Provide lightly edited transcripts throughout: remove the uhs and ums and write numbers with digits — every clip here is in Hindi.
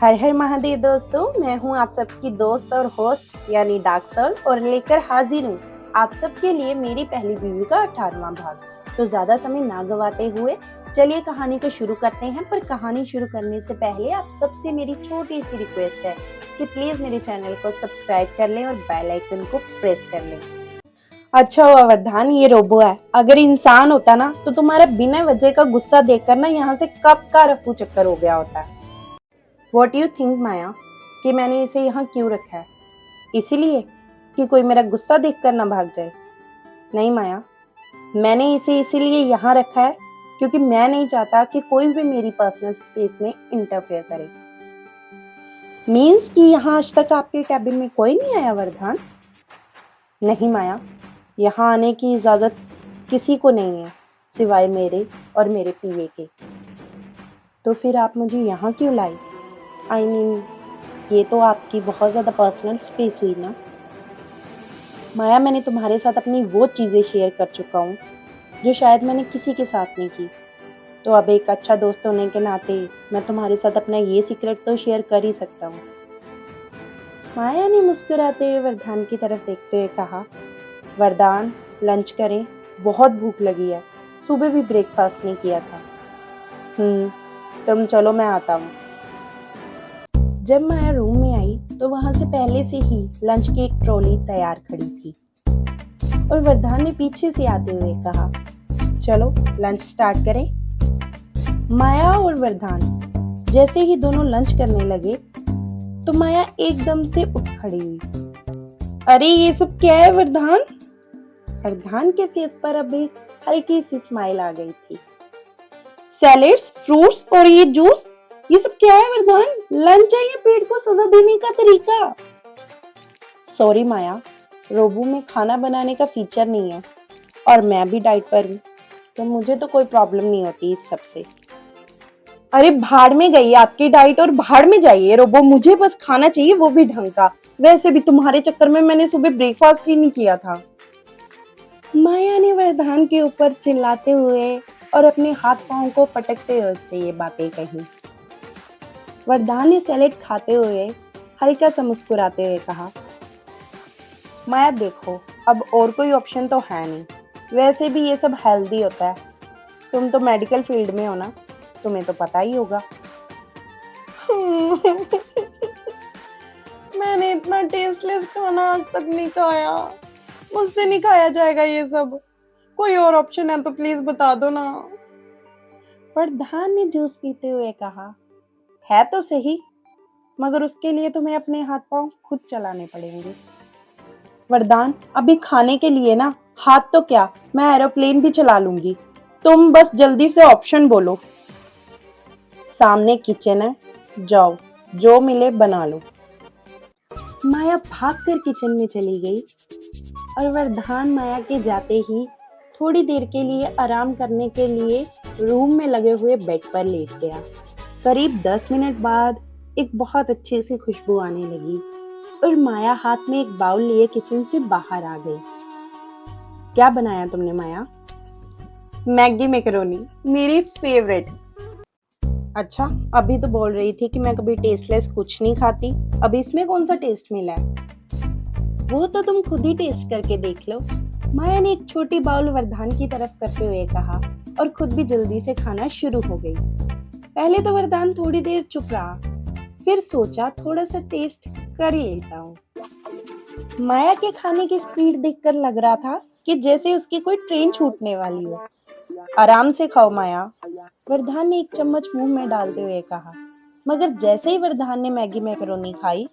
हर हर महादेव दोस्तों, मैं हूं आप सबकी दोस्त और होस्ट यानी डार्क सोल और लेकर हाजिर हूं आप सबके लिए मेरी पहली बीवी का 18वां भाग। तो ज्यादा समय ना गवाते हुए चलिए कहानी को शुरू करते हैं। पर कहानी शुरू करने से पहले आप सबसे मेरी छोटी सी रिक्वेस्ट है कि प्लीज मेरे चैनल को सब्सक्राइब कर लें और बेल आइकन को प्रेस कर लें। अच्छा हुआ वरदान, ये रोबो है। अगर इंसान होता ना तो तुम्हारा बिना वजह का गुस्सा देखकर ना यहाँ से कब का रफू चक्कर हो गया होता। What you think माया कि मैंने इसे यहाँ क्यों रखा है? इसीलिए कि कोई मेरा गुस्सा देखकर ना भाग जाए? नहीं माया, मैंने इसे इसीलिए यहाँ रखा है क्योंकि मैं नहीं चाहता कि कोई भी मेरी पर्सनल स्पेस में इंटरफेयर करे। मीन्स कि यहाँ आज तक आपके कैबिन में कोई नहीं आया वरदान? नहीं माया, यहाँ आने की इजाज़त किसी को नहीं है सिवाय मेरे और मेरे पीए के। तो फिर आप मुझे यहाँ क्यों लाई? I mean, ये तो आपकी बहुत ज़्यादा पर्सनल स्पेस हुई ना। माया, मैंने तुम्हारे साथ अपनी वो चीज़ें शेयर कर चुका हूँ जो शायद मैंने किसी के साथ नहीं की। तो अब एक अच्छा दोस्त होने के नाते मैं तुम्हारे साथ अपना ये सीक्रेट तो शेयर कर ही सकता हूँ। माया ने मुस्कुराते हुए वरदान की तरफ देखते हुए कहा, वरदान लंच करें, बहुत भूख लगी है, सुबह भी ब्रेकफास्ट नहीं किया था। तुम चलो, मैं आता हूँ। जब माया रूम में आई तो वहां से पहले से ही लंच की एक ट्रॉली तैयार खड़ी थी और वरदान ने पीछे से आते हुए कहा, चलो लंच स्टार्ट करें। माया और वरदान जैसे ही दोनों लंच करने लगे तो माया एकदम से उठ खड़ी हुई। अरे ये सब क्या है वरदान? वरदान के फेस पर अब एक हल्की सी स्माइल आ गई थी। सैलेड्स, फ्रूट्स और ये जूस, ये सब क्या है वरदान? लंच है या पेट को सजा देने का तरीका? सॉरी माया, रोबो में खाना बनाने का फीचर नहीं है और मैं भी डाइट पर हूँ, तो मुझे तो कोई प्रॉब्लम नहीं होती इस सब से। अरे भाड़ में गई आपकी डाइट और भाड़ में जाइए रोबो, मुझे बस खाना चाहिए, वो भी ढंग का। वैसे भी तुम्हारे चक्कर में मैंने सुबह ब्रेकफास्ट ही नहीं किया था। माया ने वरदान के ऊपर चिल्लाते हुए और अपने हाथ पांव को पटकते हुए उससे ये बातें कही। वरदान ने सैलेड खाते हुए हल्का सा मुस्कुराते हुए कहा, माया देखो, अब और कोई ऑप्शन तो है नहीं, वैसे भी ये सब हेल्दी होता है, तुम तो मेडिकल फील्ड में हो ना, तुम्हें तो पता ही होगा। मैंने इतना टेस्टलेस खाना आज तक नहीं खाया, मुझसे नहीं खाया जाएगा ये सब, कोई और ऑप्शन है तो प्लीज बता दो ना। वरदान ने जूस पीते हुए कहा, है तो सही, मगर उसके लिए तुम्हें अपने हाथ पांव खुद चलाने पड़ेंगे। वरदान, अभी खाने के लिए ना हाथ तो क्या, मैं एरोप्लेन भी चला लूंगी, तुम बस जल्दी से ऑप्शन बोलो। सामने किचन है, जाओ जो मिले बना लो। माया भागकर किचन में चली गई और वरदान माया के जाते ही थोड़ी देर के लिए आराम करने के लिए रूम में लगे हुए बेड पर लेट गया। करीब 10 मिनट बाद एक बहुत अच्छी सी खुशबू आने लगी और माया हाथ में एक बाउल लिए किचन से बाहर आ गई। क्या बनाया तुमने माया? मैगी मैकरोनी, मेरी फेवरेट। अच्छा, अभी तो बोल रही थी कि मैं कभी टेस्टलेस कुछ नहीं खाती, अब इसमें कौन सा टेस्ट मिला है? वो तो तुम खुद ही टेस्ट करके देख लो। माया ने एक छोटी बाउल वरदान की तरफ करते हुए कहा और खुद भी जल्दी से खाना शुरू हो गई। पहले तो वरदान थोड़ी देर चुप रहा, फिर सोचा थोड़ा सा टेस्ट कर ही लेता हूँ। माया के खाने की स्पीड देखकर लग रहा था कि जैसे उसकी कोई ट्रेन छूटने वाली हो। आराम से खाओ माया, वरदान ने एक चम्मच मुंह में डालते हुए कहा। मगर जैसे ही वरदान ने मैगी मैकरोनी खाई,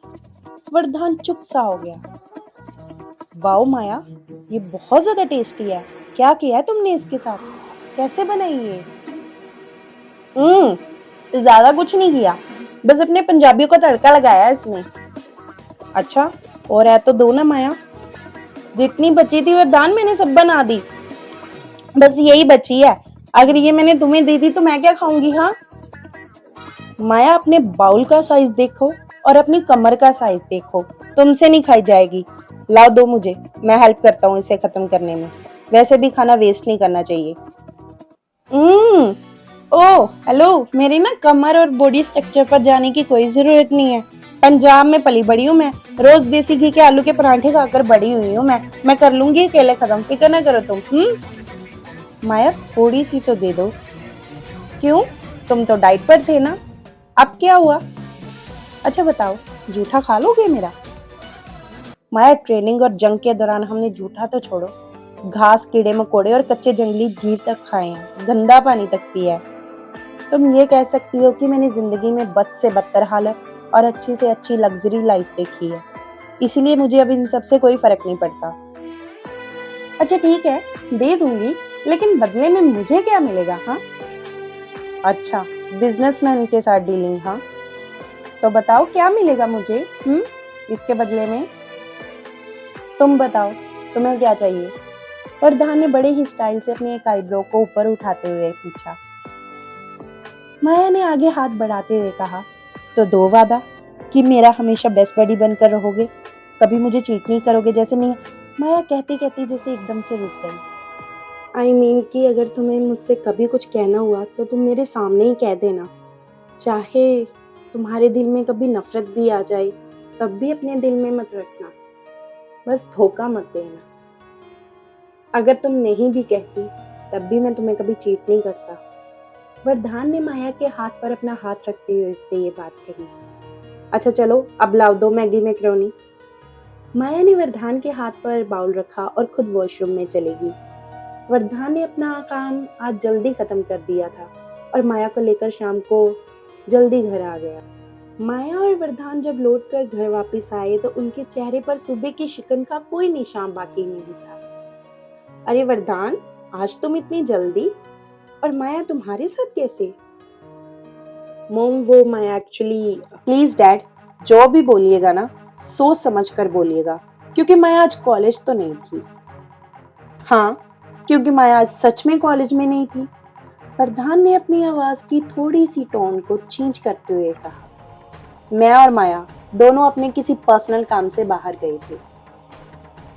वरदान चुप सा हो गया। वाओ माया, ये बहुत ज्यादा टेस्टी है, क्या किया है तुमने इसके साथ, कैसे बनाई ये? ज्यादा कुछ नहीं किया, बस अपने पंजाबियों का तड़का लगाया इसमें। अच्छा, और है तो दो ना माया, जितनी बची थी वरदान मैंने सब बना दी, बस यही बची है, अगर ये मैंने तुम्हें दे दी तो मैं क्या खाऊंगी? हाँ माया, अपने बाउल का साइज देखो और अपनी कमर का साइज देखो, तुमसे नहीं खाई जाएगी। लाओ दो मुझे, मैं हेल्प करता हूँ इसे खत्म करने में, वैसे भी खाना वेस्ट नहीं करना चाहिए। ओह हेलो, मेरी ना कमर और बॉडी स्ट्रक्चर पर जाने की कोई जरूरत नहीं है। पंजाब में पली बड़ी हूँ मैं। रोज देसी घी के आलू के पराठे खाकर बड़ी हुई हूँ मैं कर लूंगी अकेले खत्म, फिक्र ना करो तुम। माया थोड़ी सी तो दे दो। क्यों? तुम तो डाइट पर थे ना, अब क्या हुआ? अच्छा बताओ, जूठा खा लोगे मेरा? माया ट्रेनिंग और जंग के दौरान हमने जूठा तो छोड़ो, घास, कीड़े मकोड़े और कच्चे जंगली जीव तक खाए हैं, गंदा पानी तक पिया है। तुम ये कह सकती हो कि मैंने जिंदगी में बद से बदतर हालत और अच्छी से अच्छी लग्जरी लाइफ देखी है, इसीलिए मुझे अब इन सब से कोई फर्क नहीं पड़ता। अच्छा ठीक है, दे दूंगी, लेकिन बदले में मुझे क्या मिलेगा? हाँ अच्छा, बिजनेसमैन के साथ डीलिंग? हाँ तो बताओ क्या मिलेगा मुझे इसके बदले में? तुम बताओ, तुम्हें क्या चाहिए? प्रधान ने बड़े ही स्टाइल से अपनी एक आईब्रो को ऊपर उठाते हुए पूछा। माया ने आगे हाथ बढ़ाते हुए कहा, तो दो वादा कि मेरा हमेशा बेस्ट बडी बनकर रहोगे, कभी मुझे चीट नहीं करोगे। जैसे नहीं, माया कहते कहते जैसे एकदम से रुक गई। आई मीन कि अगर तुम्हें मुझसे कभी कुछ कहना हुआ तो तुम मेरे सामने ही कह देना, चाहे तुम्हारे दिल में कभी नफरत भी आ जाए तब भी अपने दिल में मत रखना, बस धोखा मत देना। अगर तुम नहीं भी कहती तब भी मैं तुम्हें कभी चीट नहीं करता। वरदान ने माया के हाथ पर अपना हाथ रखते हुए उससे ये बात कही। अच्छा चलो अब लाओ दो मैगी मैकरोनी। माया ने वरदान के हाथ पर बाउल रखा और खुद वॉशरूम में चली गई। वरदान ने अपना काम आज जल्दी खत्म कर दिया था और माया को लेकर शाम को जल्दी घर आ गया। माया और वरदान जब लौट कर घर वापस आए तो उनके चेहरे पर सुबह की शिकन का कोई निशान बाकी नहीं था। अरे वरदान, आज तुम इतनी जल्दी, और माया तुम्हारे साथ कैसे? मोम वो माया एक्चुअली। प्लीज डैड, जो भी बोलिएगा ना सोच समझ कर बोलिएगा, क्योंकि माया आज कॉलेज तो नहीं थी। हाँ, क्योंकि माया आज सच में कॉलेज में नहीं थी। प्रधान ने अपनी आवाज की थोड़ी सी टोन को चेंज करते हुए कहा। मैं और माया दोनों अपने किसी पर्सनल काम से बाहर गए थे।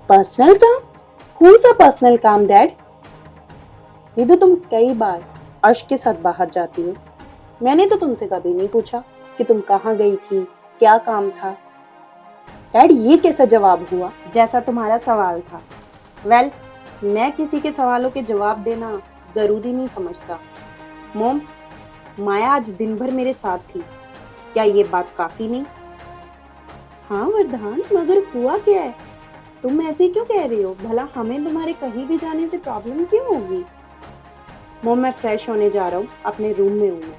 पर्सनल काम? कौन सा पर्सनल काम डैड? ये तो तुम कई बार अर्श के साथ बाहर जाती हो, मैंने तो तुमसे कभी नहीं पूछा कि तुम कहाँ गई थी, क्या काम था। डैड ये कैसा जवाब हुआ जैसा तुम्हारा सवाल था? वेल, मैं किसी के सवालों के जवाब देना जरूरी नहीं समझता। मोम, माया आज दिन भर मेरे साथ थी, क्या ये बात काफी नहीं? हाँ वरदान, मगर हुआ क्या है? तुम ऐसे क्यों कह रही हो? भला हमें तुम्हारे कहीं भी जाने से प्रॉब्लम क्यों होगी? मोम, मैं फ्रेश होने जा रहा हूँ, अपने रूम में हूँ।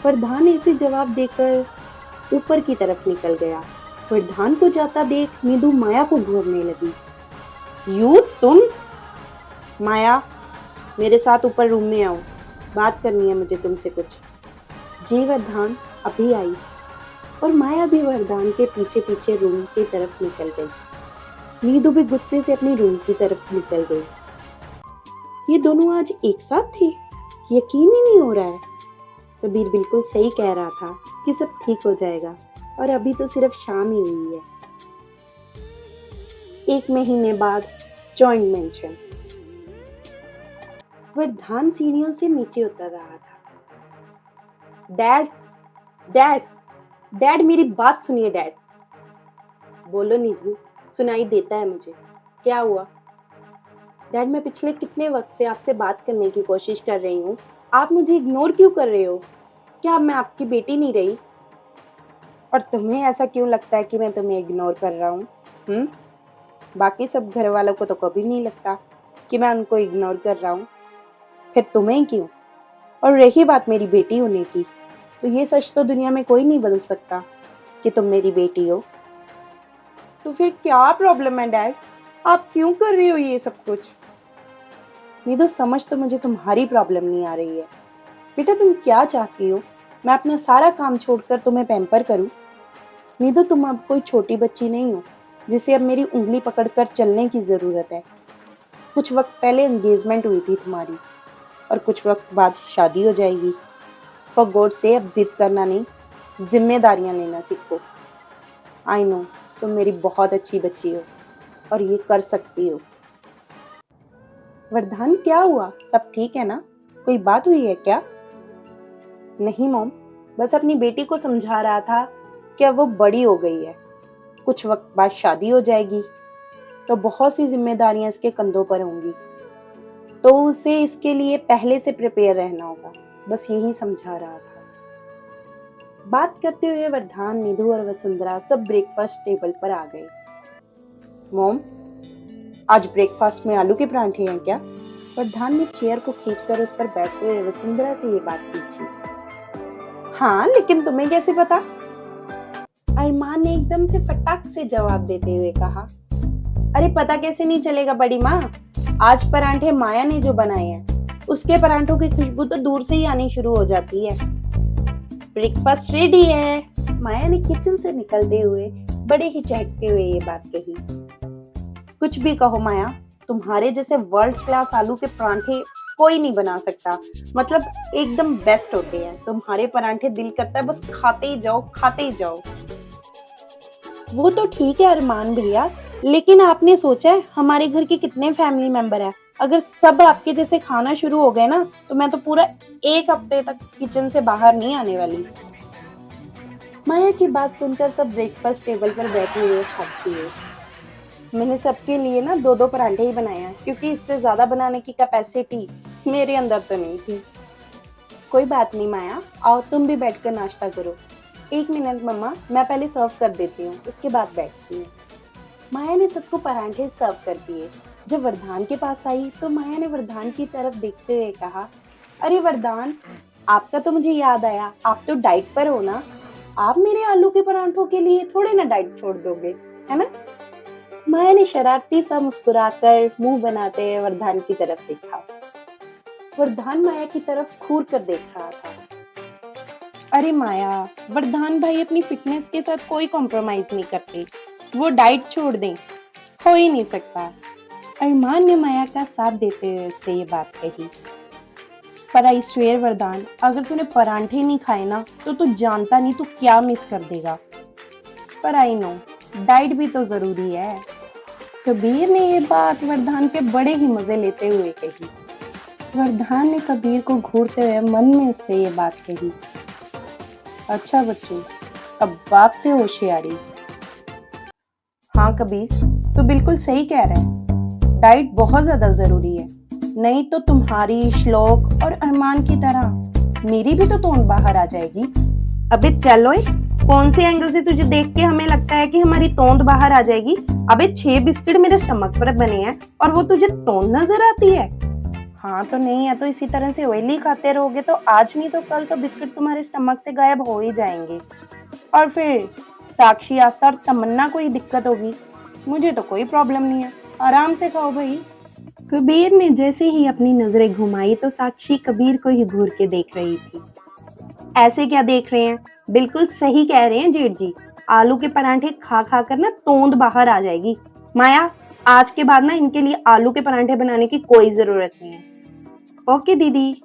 वरदान ऐसे जवाब देकर ऊपर की तरफ निकल गया। वरदान को जाता देख नीदू माया को घूरने लगी। यू तुम? माया, मेरे साथ ऊपर रूम में आओ, बात करनी है मुझे तुमसे कुछ। जी वरदान, अभी आई। और माया भी वरदान के पीछे पीछे रूम की तरफ निकल गई। नीदू भी गुस्से से अपनी रूम की तरफ निकल गई। ये दोनों आज एक साथ थे, यकीन ही नहीं हो रहा है। कबीर बिल्कुल सही कह रहा था कि सब ठीक हो जाएगा, और अभी तो सिर्फ शाम ही हुई है। 1 महीने बाद जॉइंट मेंशन। वरदान सीढ़ियों से नीचे उतर रहा था। डैड, डैड, डैड मेरी बात सुनिए डैड। बोलो नीधू, सुनाई देता है मुझे, क्या हुआ? डैड, मैं पिछले कितने वक्त से आपसे बात करने की कोशिश कर रही हूँ, आप मुझे इग्नोर क्यों कर रहे हो? क्या अब मैं आपकी बेटी नहीं रही? और तुम्हें ऐसा क्यों लगता है कि मैं तुम्हें इग्नोर कर रहा हूँ? बाकी सब घर वालों को तो कभी नहीं लगता कि मैं उनको इग्नोर कर रहा हूँ, फिर तुम्हें क्यों? और रही बात मेरी बेटी होने की, तो ये सच तो दुनिया में कोई नहीं बदल सकता कि तुम मेरी बेटी हो। तो फिर क्या प्रॉब्लम है डैड? आप क्यों कर रही हो ये सब कुछ? नीदू, समझ तो मुझे तुम्हारी प्रॉब्लम नहीं आ रही है। बेटा तुम क्या चाहती हो? मैं अपना सारा काम छोड़कर तुम्हें पैम्पर करूं? नीदू, तुम अब कोई छोटी बच्ची नहीं हो जिसे अब मेरी उंगली पकड़कर चलने की जरूरत है। कुछ वक्त पहले एंगेजमेंट हुई थी तुम्हारी, और कुछ वक्त बाद शादी हो जाएगी। फॉर गॉड से अब जिद करना नहीं, जिम्मेदारियां लेना सीखो। आई नो तुम मेरी बहुत अच्छी बच्ची हो और ये कर सकती हो। वरदान, क्या हुआ? सब ठीक है ना? कोई बात हुई है क्या? नहीं मॉम, बस अपनी बेटी को समझा रहा था कि अब वो बड़ी हो गई है, कुछ वक्त बाद शादी हो जाएगी तो बहुत सी जिम्मेदारियां इसके कंधों पर होंगी, तो उसे इसके लिए पहले से प्रिपेयर रहना होगा। बस यही समझा रहा था। बात करते हुए वरदान, निधु और वसुंधरा सब ब्रेकफास्ट टेबल पर आ गए। मॉम, आज ब्रेकफास्ट में आलू के परांठे हैं क्या? वरदान ने चेयर को खींचकर उस पर बैठते हुए वसुंधरा से ये बात पूछी। हाँ, लेकिन तुम्हें कैसे पता? अरमान ने एकदम से फटाक से जवाब देते हुए कहा। अरे पता कैसे नहीं चलेगा बड़ी माँ, आज परांठे माया ने जो बनाए हैं, उसके परांठों की खुशबू तो दूर से ही आनी शुरू हो जाती है। ब्रेकफास्ट रेडी है, माया ने किचन से निकलते हुए बड़े ही चहकते हुए ये बात कही। कुछ भी कहो माया, तुम्हारे जैसे वर्ल्ड क्लास आलू के परांठे कोई नहीं बना सकता। मतलब एकदम बेस्ट होते हैं तुम्हारे परांठे, दिल करता है बस खाते ही जाओ, खाते ही जाओ। वो तो ठीक है अरमान भैया, लेकिन आपने सोचा है हमारे घर के कितने फैमिली मेंबर हैं? अगर सब आपके जैसे खाना शुरू हो गए ना, तो मैं तो पूरा एक हफ्ते तक किचन से बाहर नहीं आने वाली। माया की बात सुनकर सब ब्रेकफास्ट टेबल पर बैठे हुए खाते हुए। मैंने सबके लिए ना 2-2 परांठे ही बनाए हैं, क्योंकि इससे ज्यादा बनाने की कैपेसिटी मेरे अंदर तो नहीं थी। कोई बात नहीं माया, आओ तुम भी बैठकर नाश्ता करो। 1 मिनट मम्मा, मैं पहले सर्व कर देती हूँ, उसके बाद बैठती हूँ। माया ने सबको परांठे सर्व कर दिए। जब वरदान के पास आई तो माया ने वरदान की तरफ देखते हुए कहा, अरे वरदान, आपका तो मुझे याद आया, आप तो डाइट पर हो ना, आप मेरे आलू के परांठों के लिए थोड़े ना डाइट छोड़ दोगे, है ना? माया ने शरारती सा मुस्कुराकर मुंह बनाते हुए वरदान की तरफ देखा। वरदान माया की तरफ घूर कर देख रहा था। अरे माया, वरदान भाई अपनी फिटनेस के साथ कोई कॉम्प्रोमाइज नहीं करते, वो डाइट छोड़ दें, हो ही नहीं सकता। अरमान ने माया का साथ देते हुए उससे ये बात कही। पर आई स्वेयर वरदान, अगर तूने परांठे नहीं खाए ना, तो तू जानता नहीं तू क्या मिस कर देगा। पर आई नो, डाइट भी तो जरूरी है। कबीर ने ये बात वरदान के बड़े ही मजे लेते हुए कही। वरदान ने कबीर को घूरते हुए मन में उससे ये बात कही। अच्छा बच्चों, अब बाप से होशियारी। हाँ कबीर, तू बिल्कुल सही कह रहा है, डाइट बहुत ज्यादा जरूरी है, नहीं तो तुम्हारी, श्लोक और अरमान की तरह मेरी भी तो तोंद बाहर आ जाएगी। अबे चलो, कौन से एंगल से तुझे देख के हमें लगता है कि हमारी तोंद बाहर आ जाएगी? अबे 6 बिस्किट मेरे स्टमक पर बने हैं और वो तुझे तोंद नजर आती है? हाँ तो नहीं है तो इसी तरह से ऑयली खाते रहोगे तो आज नहीं तो कल तो बिस्किट तुम्हारे स्टमक से गायब हो ही जाएंगे, और फिर साक्षी, आस्था और तमन्ना को ही दिक्कत होगी। मुझे तो कोई प्रॉब्लम नहीं है, आराम से खाओ भाई। कबीर ने जैसे ही अपनी नजरें घुमाई तो साक्षी कबीर को ही घूर के देख रही थी। ऐसे क्या देख रहे हैं, बिल्कुल सही कह रहे हैं जेठ जी, आलू के परांठे खा खा कर ना तोंद बाहर आ जाएगी। माया, आज के बाद ना इनके लिए आलू के परांठे बनाने की कोई जरूरत नहीं है। ओके दीदी,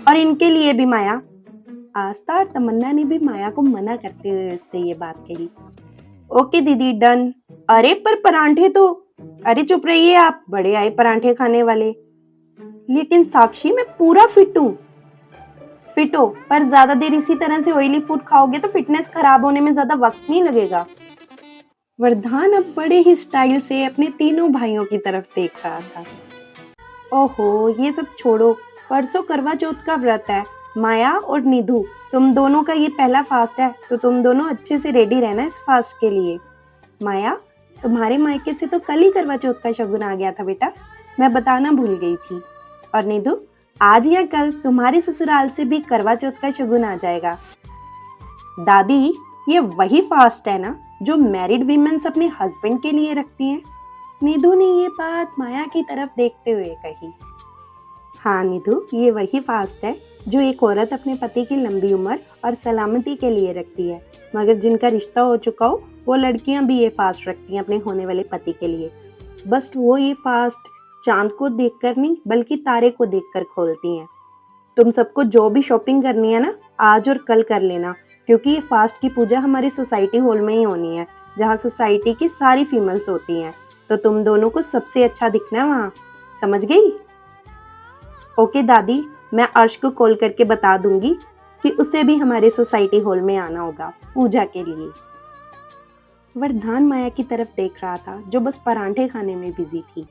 और इनके लिए भी माया। आस्था और तमन्ना ने भी माया को मना करते हुए उससे ये बात कही। ओके दीदी, डन। अरे पर परांठे तो, अरे चुप रहिए आप, बड़े आए परांठे खाने वाले। लेकिन साक्षी, मैं पूरा फिट हूँ। फिट हो, पर ज्यादा देर इसी तरह से ऑयली फूड खाओगे तो फिटनेस खराब होने में ज्यादा वक्त नहीं लगेगा। वरदान अब बड़े ही स्टाइल से अपने तीनों भाइयों की तरफ देख रहा था। ओहो, ये सब छोड़ो, परसों करवा चौथ का व्रत है। माया और निधु, तुम दोनों का ये पहला फास्ट है, तो तुम दोनों अच्छे से रेडी रहना इस फास्ट के लिए। माया, तुम्हारे मायके से तो कल ही करवा चौथ का शगुन आ गया था बेटा, मैं बताना भूल गई थी। और निधु, आज या कल तुम्हारे ससुराल से भी करवा चौथ का शगुन आ जाएगा। दादी, ये वही फास्ट है ना जो मैरिड वीमेंस अपने हस्बैंड के लिए रखती हैं? निधु ने ये बात माया की तरफ देखते हुए कही। हाँ निधु, ये वही फास्ट है जो एक औरत अपने पति की लंबी उम्र और सलामती के लिए रखती है, मगर जिनका रिश्ता हो चुका हो वो लड़कियां भी ये फास्ट रखती हैं अपने होने वाले पति के लिए। बस वो ये फास्ट चांद को देखकर नहीं बल्कि तारे को देखकर खोलती हैं। तुम सबको जो भी शॉपिंग करनी है ना, आज और कल कर लेना, क्योंकि ये फास्ट की पूजा हमारी सोसाइटी हॉल में ही होनी है, जहाँ सोसाइटी की सारी फीमेल्स होती हैं, तो तुम दोनों को सबसे अच्छा दिखना है वहाँ, समझ गई? ओके दादी, मैं अर्श को कॉल करके बता दूंगी कि उसे भी हमारे सोसाइटी हॉल में आना होगा पूजा के लिए। वरदान माया की तरफ देख रहा था जो बस परांठे खाने में बिजी थी।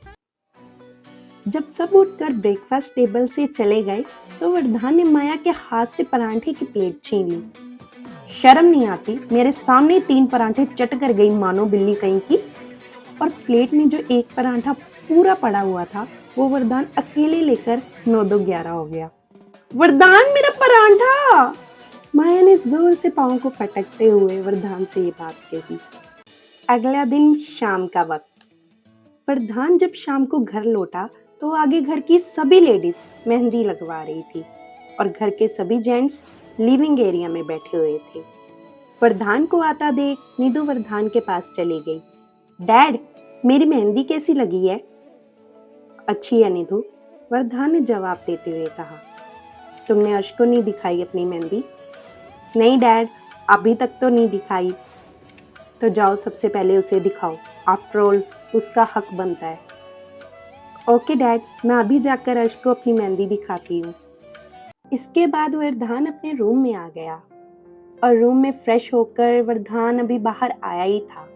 जब सब उठकर ब्रेकफास्ट टेबल से चले गए तो वरदान ने माया के हाथ से परांठे की प्लेट छीन ली। शर्म नहीं आती, मेरे सामने 3 परांठे चट कर गई मानो बिल्ली कहीं की। और प्लेट में जो एक परांठा पूरा पड़ा हुआ था वो वरदान अकेले लेकर 9-2-11 हो गया। वरदान मेरा परांठा! माया ने जोर से पाँव को पटकते हुए वरदान से ये बात कही। अगला दिन शाम का वक्त। वरदान जब शाम को घर लौटा तो आगे घर की सभी लेडीज मेहंदी लगवा रही थी और घर के सभी जेंट्स लिविंग एरिया में बैठे हुए थे। वरदान को आता देख निधु वरदान के पास चली गई। डैड, मेरी मेहंदी कैसी लगी है? अच्छी है निधु, वरदान ने जवाब देते हुए कहा। तुमने अर्श को नहीं दिखाई अपनी मेहंदी? नहीं डैड, अभी तक तो नहीं दिखाई। तो जाओ सबसे पहले उसे दिखाओ, आफ्टर ऑल उसका हक बनता है। ओके डैड, मैं अभी जाकर अर्श को अपनी मेहंदी दिखाती हूँ। इसके बाद वरदान अपने रूम में आ गया और रूम में फ्रेश होकर वरदान अभी बाहर आया ही था।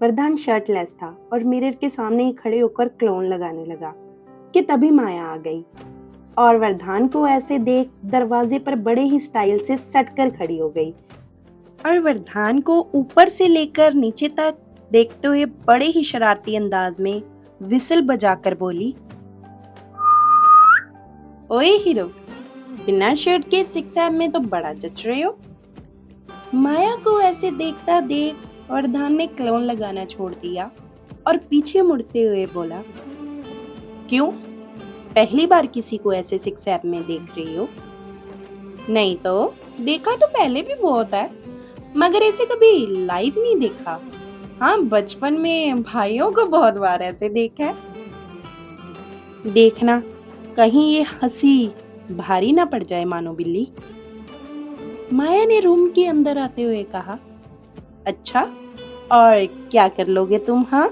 वरदान शर्टलेस था और मिरर के सामने ही खड़े होकर क्लोन लगाने लगा कि तभी माया आ गई और वरदान को ऐसे देख दरवाजे पर बड़े ही स्टाइल से सटकर खड़ी हो गई और वरदान को ऊपर से लेकर नीचे तक देखते हुए बड़े ही शरारती अंदाज में विसल बजाकर बोली, ओए हीरो, बिना शर्ट के सिक्स एब में तो बड़ा जच रहे हो। माया को ऐसे देखता देख वरदान ने क्लोन लगाना छोड़ दिया और पीछे मुड़ते हुए बोला, क्यों, पहली बार किसी को ऐसे सिक्स एब में देख रही हो? नहीं तो देखा तो पहले भी बहुत है, मगर ऐसे कभी लाइव नहीं देखा। हाँ, बचपन में भाइयों को बहुत बार ऐसे देखा है। देखना कहीं ये हंसी भारी ना पड़ जाए मानो बिल्ली। माया ने रूम के अंदर आते हुए कहा, अच्छा, और क्या कर लोगे तुम? हाँ,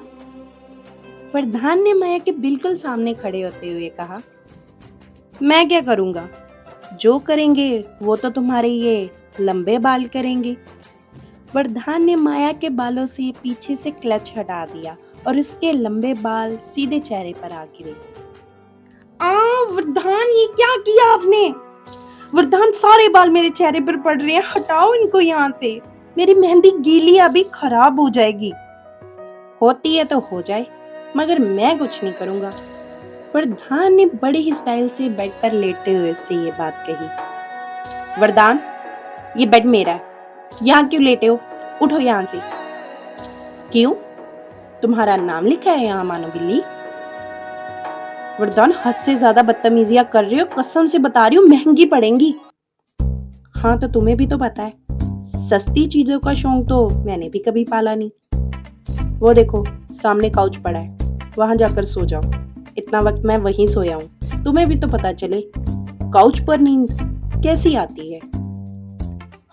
वरदान ने माया के बिल्कुल सामने खड़े होते हुए कहा, मैं क्या करूंगा? जो करेंगे वो तो तुम्हारे ये लंबे बाल करेंगे। वरदान ने माया के बालों से पीछे से क्लच हटा दिया और उसके लंबे बाल सीधे चेहरे पर आ गिरे। वरदान, ये क्या किया आपने? वरदान, सारे बाल मेरे चेहरे पर पड़ रहे हैं, हटाओ इनको यहाँ से। मेरी मेहंदी गीली अभी खराब हो जाएगी। होती है तो हो जाए, मगर मैं कुछ नहीं करूंगा। वरदान ने बड़े ही स्टाइल से बेड पर लेटते हुए से ये बात कही। वरदान, ये बेड मेरा है, यहाँ क्यों लेटे हो? उठो यहाँ से। क्यों, तुम्हारा नाम लिखा है यहाँ मानो बिल्ली? वरदान, हद से ज्यादा बदतमीजियां कर रहे हो, कसम से बता रही हूँ महंगी पड़ेंगी। हाँ तो तुम्हें भी तो पता है, सस्ती चीजों का शौक तो मैंने भी कभी पाला नहीं। वो देखो सामने काउच पड़ा है, वहां जाकर सो जाओ। इतना वक्त मैं वहीं सोया हूँ, तुम्हें भी तो पता चले काउच पर नींद कैसी आती है।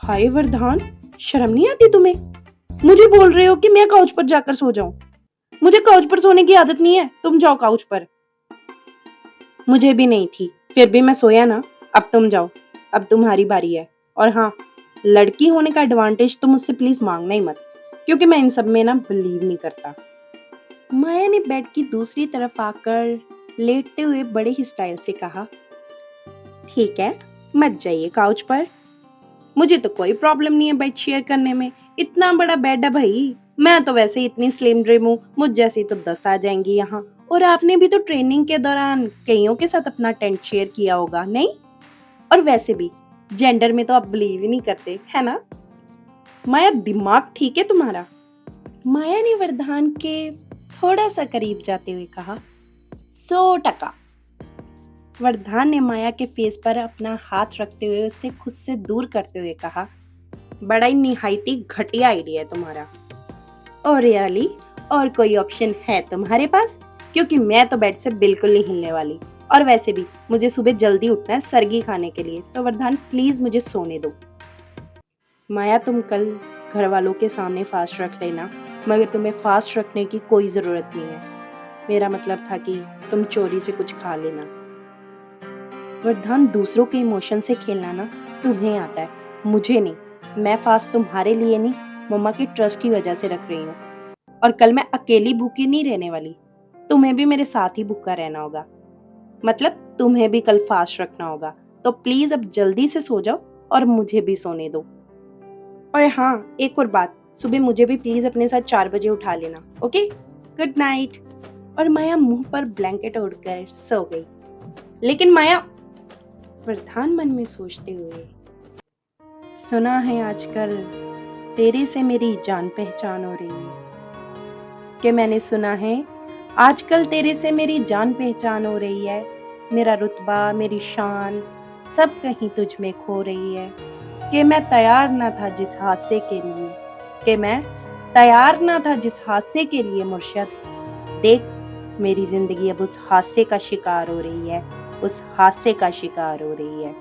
हाय वरदान, शर्म नहीं आती तुम्हें? मुझे बोल रहे हो कि मैं काउच पर जाकर सो जाऊं? मुझे काउच पर सोने की आदत नहीं है, तुम जाओ काउच पर। मुझे भी नहीं थी, फिर भी मैं सोया ना। अब तुम जाओ, अब तुम्हारी बारी है। और हाँ, लड़की होने का एडवांटेज तो मुझसे प्लीज मांगना ही मत, क्योंकि मैं इन सब में ना बिलीव नहीं करता। माया ने बेड की दूसरी तरफ आकर लेटते हुए बड़े ही स्टाइल से कहा, ठीक है, मत जाइए काउच पर, मुझे तो कोई प्रॉब्लम नहीं है बेड शेयर करने में। इतना बड़ा बेड है भाई, मैं तो वैसे ही इतनी स्लिम ड्रिम हूँ, मुझ जैसी तो 10 आ जाएंगी यहाँ। और आपने भी तो ट्रेनिंग के दौरान कईयों के साथ अपना टेंट शेयर किया होगा, नहीं? और वैसे भी जेंडर में तो आप बिलीव ही नहीं करते, है ना? माया, दिमाग ठीक है तुम्हारा? माया ने वरदान के थोड़ा सा करीब जाते हुए कहा, 100%। वरदान ने माया के फेस पर अपना हाथ रखते हुए उससे खुद से दूर करते हुए कहा, बड़ा ही निहायती घटिया आइडिया है तुम्हारा। और रियली, और कोई ऑप्शन है तुम्हारे पास? क्योंकि मैं तो बेड से बिल्कुल नहीं हिलने वाली, और वैसे भी मुझे सुबह जल्दी उठना है सरगी खाने के लिए, तो वरदान प्लीज मुझे सोने दो। माया, तुम कल घर वालों के सामने फास्ट रख लेना, मगर तुम्हें फास्ट रखने की कोई जरूरत नहीं है। मेरा मतलब था कि तुम चोरी से कुछ खा लेना। वरदान, दूसरों के इमोशन से खेलना ना तुम्हें आता है, मुझे नहीं। मैं फास्ट तुम्हारे लिए नहीं, मम्मा के ट्रस्ट की वजह से रख रही हूँ। और कल मैं अकेली भूखी नहीं रहने वाली, तुम्हें भी मेरे साथ ही भूखा रहना होगा। मतलब तुम्हें भी कल फास्ट रखना होगा। तो प्लीज अब जल्दी से सो जाओ और मुझे भी सोने दो। और हाँ, एक और बात, सुबह मुझे भी प्लीज अपने साथ 4 बजे उठा लेना, ओके? Good night. और माया मुंह पर ब्लैंकेट ओढ़कर सो गई। लेकिन माया, वरदान मन में सोचते हुए, सुना है आजकल तेरे से मेरी जान पहचान हो रही है। कि मैंने सुना है आजकल तेरे से मेरी जान पहचान हो रही है। मेरा रुतबा, मेरी शान सब कहीं तुझ में खो रही है। कि मैं तैयार ना था जिस हादसे के लिए, कि मैं तैयार ना था जिस हादसे के लिए मुर्शद। देख, मेरी जिंदगी अब उस हादसे का शिकार हो रही है, उस हादसे का शिकार हो रही है।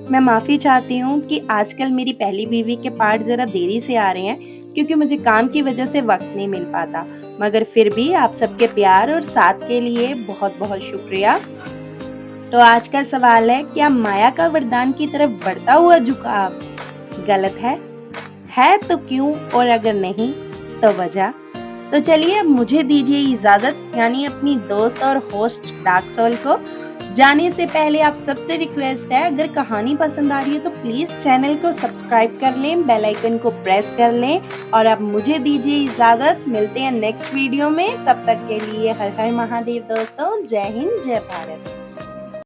मैं माफ़ी चाहती हूँ कि आजकल मेरी पहली बीवी के पार्ट ज़रा देरी से आ रहे हैं, क्योंकि मुझे काम की वजह से वक्त नहीं मिल पाता। मगर फिर भी आप सबके प्यार और साथ के लिए बहुत बहुत शुक्रिया। तो आज का सवाल है, क्या माया का वरदान की तरफ बढ़ता हुआ झुकाव गलत है तो क्यों, और अगर नहीं तो वजह? तो चलिए, अब मुझे दीजिए इजाजत, यानी अपनी दोस्त और होस्ट डार्क सोल को। जाने से पहले आप सबसे रिक्वेस्ट है, अगर कहानी पसंद आ रही है तो प्लीज चैनल को सब्सक्राइब कर लें, बेल आइकन को प्रेस कर लें। और अब मुझे दीजिए इजाजत, मिलते हैं नेक्स्ट वीडियो में। तब तक के लिए हर हर महादेव दोस्तों। जय हिंद, जय भारत।